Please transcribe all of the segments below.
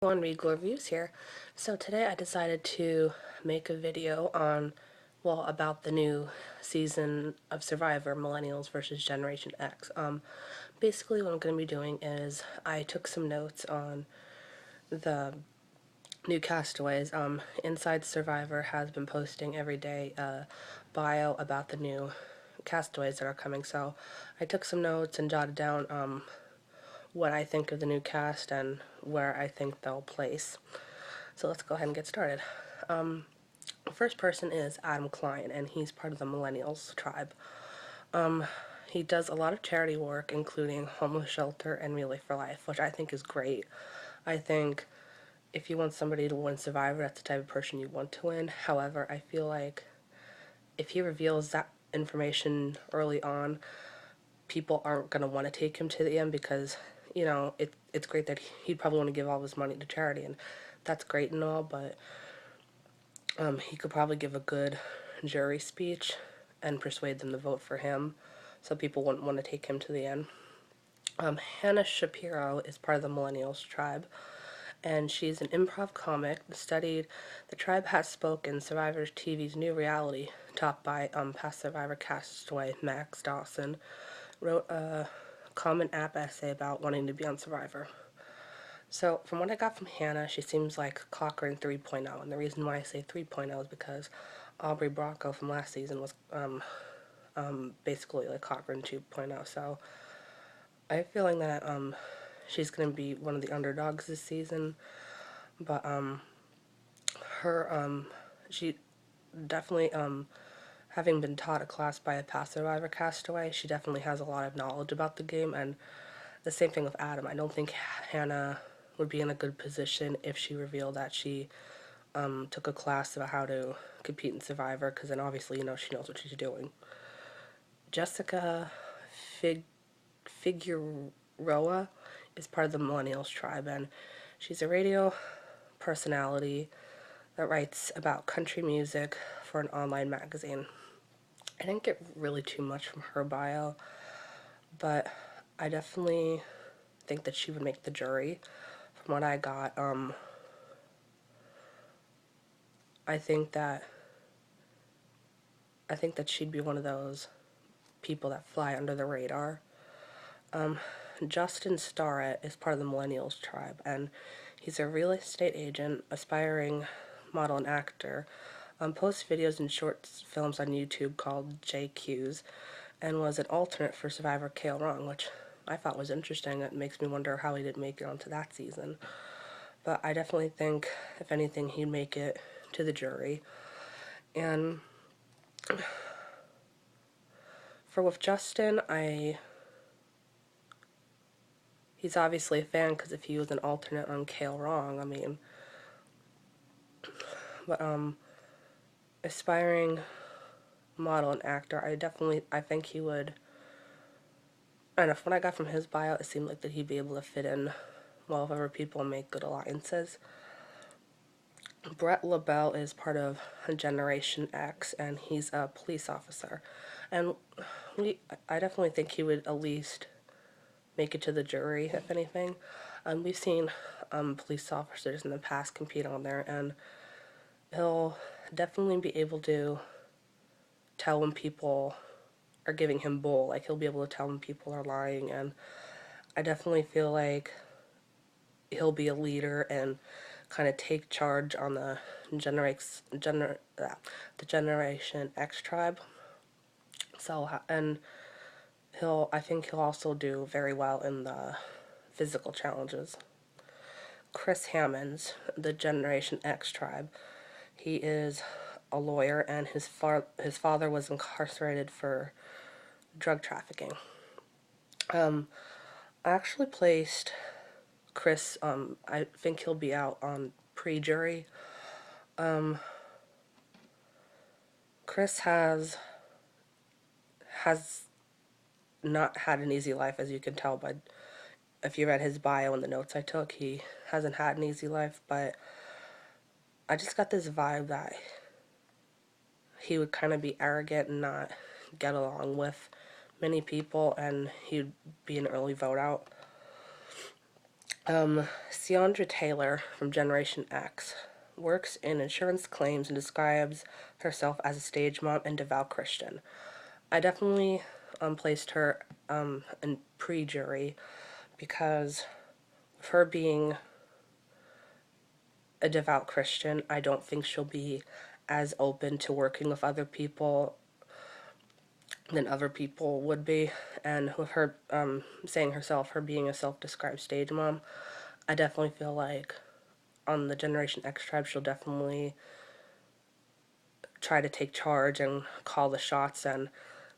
On Regal Reviews here. So today I decided to make a video on, about the new season of Survivor Millennials versus Generation X. Basically what I'm going to be doing is I took some notes on the new castaways. Inside Survivor has been posting every day a bio about the new castaways that are coming, so I took some notes and jotted down what I think of the new cast and where I think they'll place. So let's go ahead and get started. The first person is Adam Klein, and he's part of the Millennials tribe. He does a lot of charity work, including homeless shelter and Relay for Life, which I think is great. I think if you want somebody to win Survivor, that's the type of person you want to win. However, I feel like if he reveals that information early on, people aren't going to want to take him to the end because, it's great that he'd probably want to give all his money to charity, and that's great and all, but he could probably give a good jury speech and persuade them to vote for him, so people wouldn't want to take him to the end. Hannah Shapiro is part of the Millennials tribe, and she's an improv comic. The tribe has spoken Survivor TV's new reality, topped by past Survivor castaway Max Dawson, wrote a common app essay about wanting to be on Survivor. So from what I got from Hannah, she seems like Cochran 3.0, and the reason why I say 3.0 is because Aubrey Bracco from last season was basically like Cochran 2.0. So I have a feeling that she's going to be one of the underdogs this season, but she definitely having been taught a class by a past Survivor castaway, she definitely has a lot of knowledge about the game, and the same thing with Adam. I don't think Hannah would be in a good position if she revealed that she took a class about how to compete in Survivor, because then obviously, she knows what she's doing. Jessica Figueroa is part of the Millennials tribe, and she's a radio personality that writes about country music for an online magazine. I didn't get really too much from her bio, but I definitely think that she would make the jury. From what I got, I think that she'd be one of those people that fly under the radar. Justin Starrett is part of the Millennials tribe, and he's a real estate agent, aspiring model and actor. Posts videos and short films on YouTube called JQs, and was an alternate for Survivor Kale Wrong, which I thought was interesting. It makes me wonder how he didn't make it onto that season. But I definitely think, if anything, he'd make it to the jury. And with Justin, he's obviously a fan, because if he was an alternate on Kale Wrong, but aspiring model and actor, I think he would. I don't know, from what I got from his bio, it seemed like that he'd be able to fit in well with other people and make good alliances. Brett LaBelle is part of Generation X, and he's a police officer. And I definitely think he would at least make it to the jury, if anything. We've seen police officers in the past compete on there, and he'll definitely be able to tell when people are giving him bull. Like, he'll be able to tell when people are lying, and I definitely feel like he'll be a leader and kind of take charge on the Generation X tribe. So, and I think he'll also do very well in the physical challenges. Chris Hammond, the Generation X tribe, he is a lawyer, and his father was incarcerated for drug trafficking. I actually placed Chris, I think he'll be out on pre-jury. Chris has not had an easy life, as you can tell by, if you read his bio and the notes I took, he hasn't had an easy life, but I just got this vibe that he would kind of be arrogant and not get along with many people, and he'd be an early vote out. Sciandra Taylor from Generation X works in insurance claims and describes herself as a stage mom and devout Christian. I definitely placed her in pre-jury because of her being a devout Christian, I don't think she'll be as open to working with other people than other people would be. And with her saying herself, her being a self-described stage mom, I definitely feel like on the Generation X tribe, she'll definitely try to take charge and call the shots, and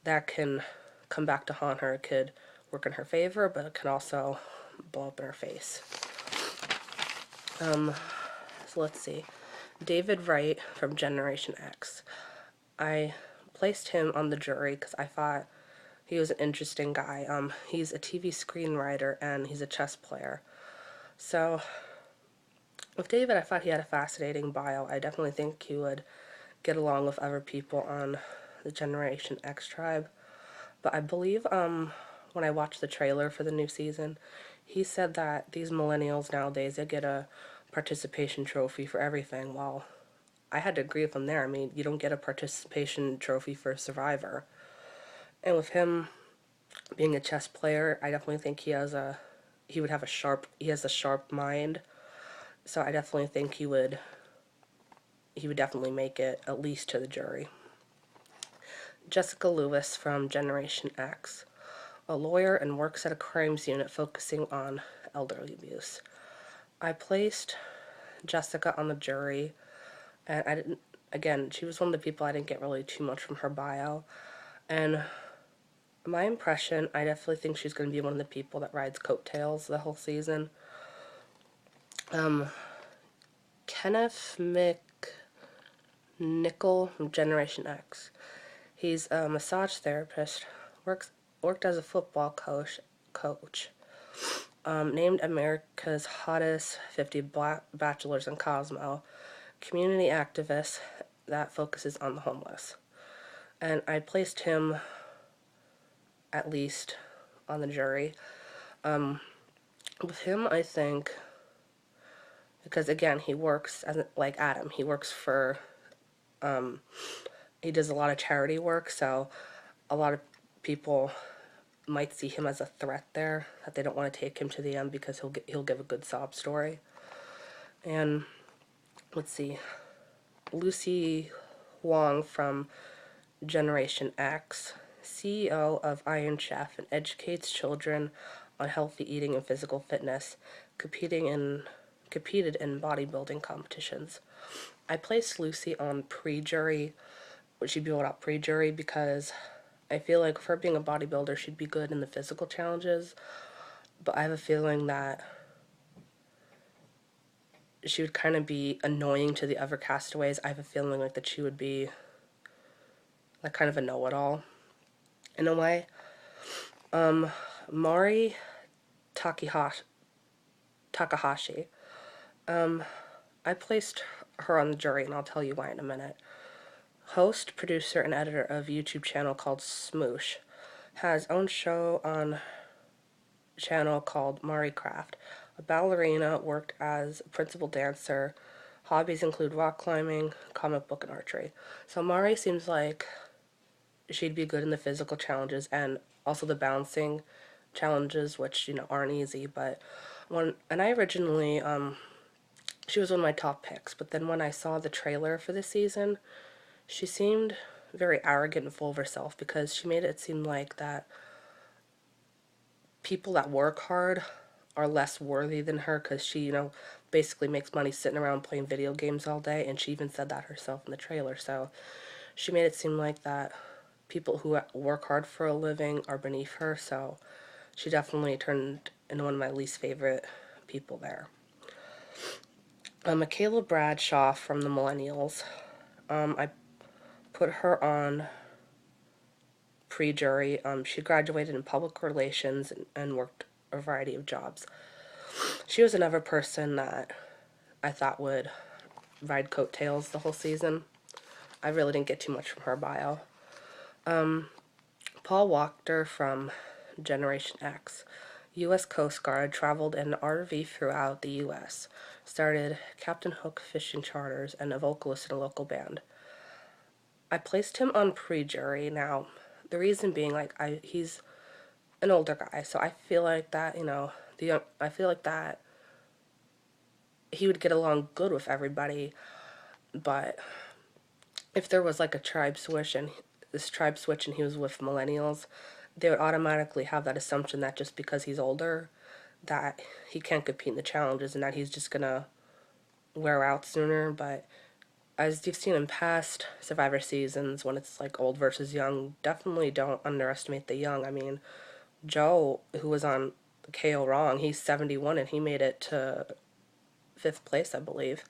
that can come back to haunt her. It could work in her favor, but it can also blow up in her face. So let's see. David Wright from Generation X. I placed him on the jury because I thought he was an interesting guy. He's a TV screenwriter and he's a chess player. So with David, I thought he had a fascinating bio. I definitely think he would get along with other people on the Generation X tribe. But I believe when I watched the trailer for the new season, he said that these millennials nowadays, they get a participation trophy for everything. Well, I had to agree with him there. I mean, you don't get a participation trophy for Survivor. And with him being a chess player, I definitely think he has a sharp mind. So I definitely think he would definitely make it at least to the jury. Jessica Lewis from Generation X, a lawyer and works at a crimes unit focusing on elderly abuse. I placed Jessica on the jury, and she was one of the people I didn't get really too much from her bio. And my impression, I definitely think she's going to be one of the people that rides coattails the whole season. Kenneth Mick from Generation X. He's a massage therapist, worked as a football coach, named America's Hottest 50 Bachelors in Cosmo, community activist that focuses on the homeless. And I placed him at least on the jury. With him, I think, because again, he works like Adam, he works for, he does a lot of charity work, so a lot of people might see him as a threat there, that they don't want to take him to the end because he'll give a good sob story. And let's see, Lucy Huang from Generation X, CEO of Iron Chef, and educates children on healthy eating and physical fitness, competed in bodybuilding competitions. I placed Lucy on pre-jury, which she'd be able to pre-jury because I feel like for being a bodybuilder, she'd be good in the physical challenges, but I have a feeling that she would kind of be annoying to the other castaways. I have a feeling like that she would be like kind of a know-it-all in a way. Mari Takahashi. I placed her on the jury, and I'll tell you why in a minute. Host, producer, and editor of a YouTube channel called Smoosh. Has own show on channel called Mari Craft. A ballerina, worked as a principal dancer. Hobbies include rock climbing, comic book, and archery. So Mari seems like she'd be good in the physical challenges and also the bouncing challenges, which, aren't easy. But I originally, she was one of my top picks, but then when I saw the trailer for this season, she seemed very arrogant and full of herself because she made it seem like that people that work hard are less worthy than her because she, basically makes money sitting around playing video games all day, and she even said that herself in the trailer. So she made it seem like that people who work hard for a living are beneath her, so she definitely turned into one of my least favorite people there. Mikayla Bradshaw from the Millennials. I put her on pre-jury. She graduated in public relations and worked a variety of jobs. She was another person that I thought would ride coattails the whole season. I really didn't get too much from her bio. Paul Wachter from Generation X. U.S. Coast Guard, traveled in an RV throughout the U.S., started Captain Hook fishing charters, and a vocalist in a local band. I placed him on pre-jury. Now, the reason being, like, he's an older guy, so I feel like that, I feel like that he would get along good with everybody, but if there was like a tribe switch and he was with millennials, they would automatically have that assumption that just because he's older, that he can't compete in the challenges and that he's just gonna wear out sooner. But as you've seen in past Survivor seasons, when it's like old versus young, definitely don't underestimate the young. I mean, Joe, who was on KO Wrong, he's 71 and he made it to 5th place, I believe.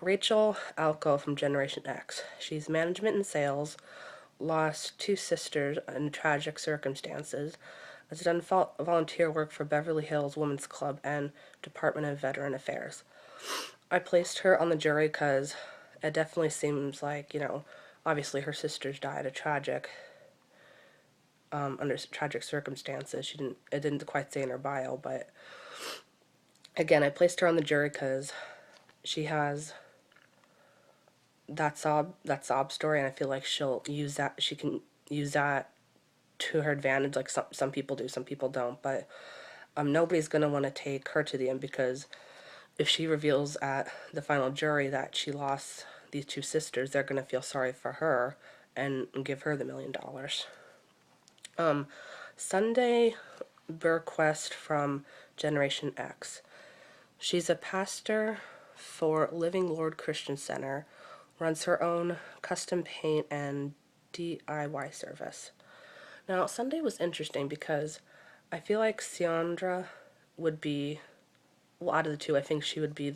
Rachel Alco from Generation X. She's management and sales, lost 2 sisters in tragic circumstances, has done volunteer work for Beverly Hills Women's Club and Department of Veteran Affairs. I placed her on the jury because it definitely seems like, obviously her sisters died under tragic circumstances. It didn't quite say in her bio, but again, I placed her on the jury because she has that sob story, and I feel like she can use that to her advantage. Like some people do, some people don't, but nobody's gonna want to take her to the end, because if she reveals at the final jury that she lost these 2 sisters, they're gonna feel sorry for her and give her the $1 million. Sunday Burke from Generation X. She's a pastor for Living Lord Christian Center, runs her own custom paint and DIY service. Now, Sunday was interesting because I feel like Sciandra would be, well, out of the 2, I think she would be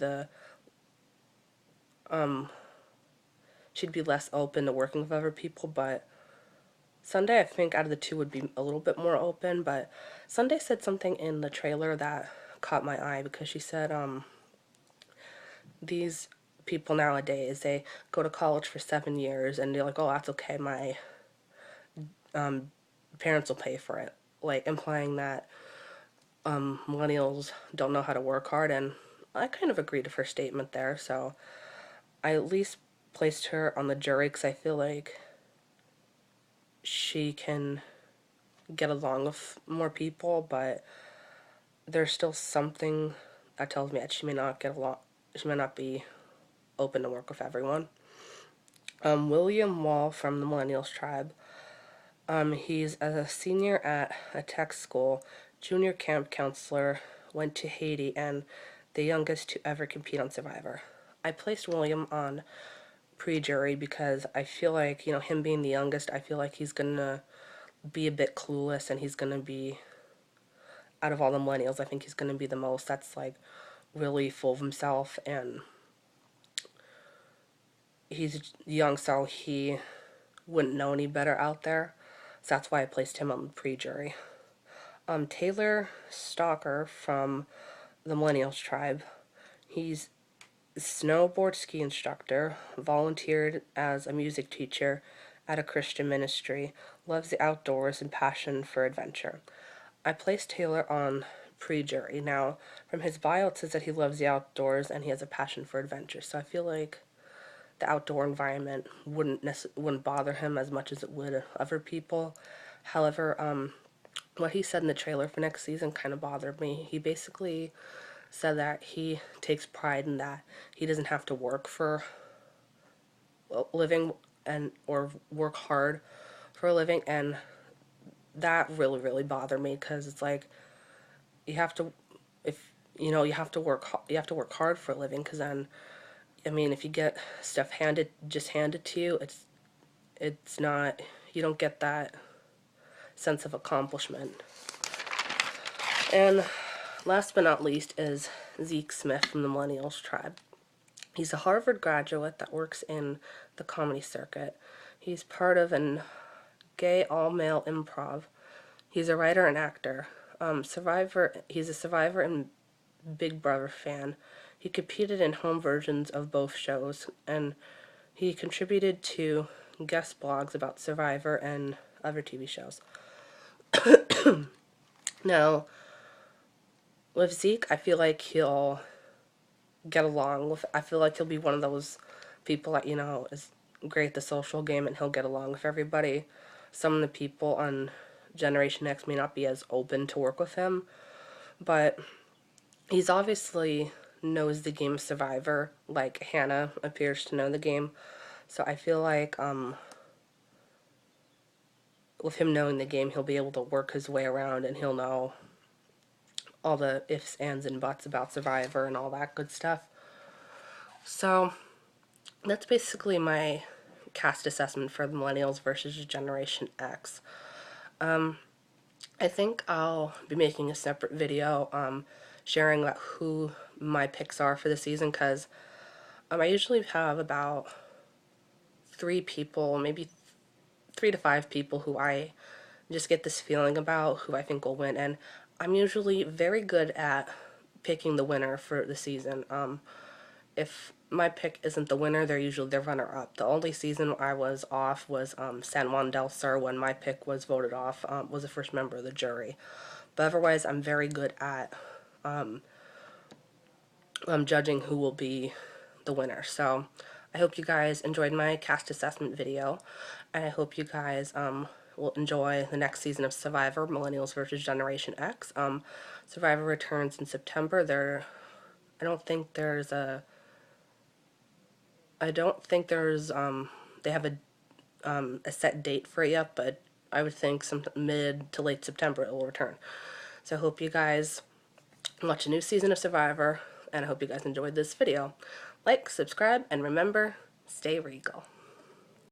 she'd be less open to working with other people, but Sunday, I think, out of the 2 would be a little bit more open. But Sunday said something in the trailer that caught my eye, because she said, these people nowadays, they go to college for 7 years and they're like, oh, that's okay, my parents will pay for it, like implying that millennials don't know how to work hard. And I kind of agreed with her statement there, so I at least placed her on the jury because I feel like she can get along with more people, but there's still something that tells me that she may not be open to work with everyone. William Wall from the Millennials tribe. He's a senior at a tech school, junior camp counselor, went to Haiti, and the youngest to ever compete on Survivor. I placed William on pre-jury because I feel like, him being the youngest, I feel like he's gonna be a bit clueless, and he's gonna be, out of all the millennials, I think he's gonna be the most that's like really full of himself, and he's young, so he wouldn't know any better out there. So that's why I placed him on the pre-jury. Taylor Stalker from the Millennials tribe. He's a snowboard ski instructor, volunteered as a music teacher at a Christian ministry, loves the outdoors and passion for adventure. I placed Taylor on pre-jury. Now, from his bio, it says that he loves the outdoors and he has a passion for adventure. So I feel like the outdoor environment wouldn't bother him as much as it would other people. However, what he said in the trailer for next season kind of bothered me. He basically said that he takes pride in that he doesn't have to work for a living or work hard for a living, and that really bothered me, because it's like you have to work hard for a living, because then, I mean, if you get stuff handed to you, it's not, you don't get that sense of accomplishment. And last but not least is Zeke Smith from the Millennials tribe. He's a Harvard graduate that works in the comedy circuit. He's part of an gay all-male improv. He's a writer and actor. He's a Survivor and Big Brother fan. He competed in home versions of both shows, and he contributed to guest blogs about Survivor and other TV shows. Now, with Zeke, I feel like he'll get along with, I feel like he'll be one of those people that, is great at the social game and he'll get along with everybody. Some of the people on Generation X may not be as open to work with him, but he's obviously knows the game Survivor, like Hannah appears to know the game. So I feel like with him knowing the game, he'll be able to work his way around and he'll know all the ifs, ands, and buts about Survivor and all that good stuff. So that's basically my cast assessment for the Millennials versus Generation X. I think I'll be making a separate video sharing about who my picks are for the season, because I usually have about 3 people, maybe 3 to 5 people who I just get this feeling about who I think will win, and I'm usually very good at picking the winner for the season. If my pick isn't the winner, they're usually the runner-up. The only season I was off was San Juan del Sur, when my pick was voted off, was the first member of the jury. But otherwise, I'm very good at judging who will be the winner. So I hope you guys enjoyed my cast assessment video, and I hope you guys will enjoy the next season of Survivor Millennials versus Generation X. Survivor returns in September. I don't think there's they have a set date for it yet, but I would think some mid to late September it will return. So I hope you guys watch a new season of Survivor, and I hope you guys enjoyed this video. Like, subscribe, and remember, stay regal.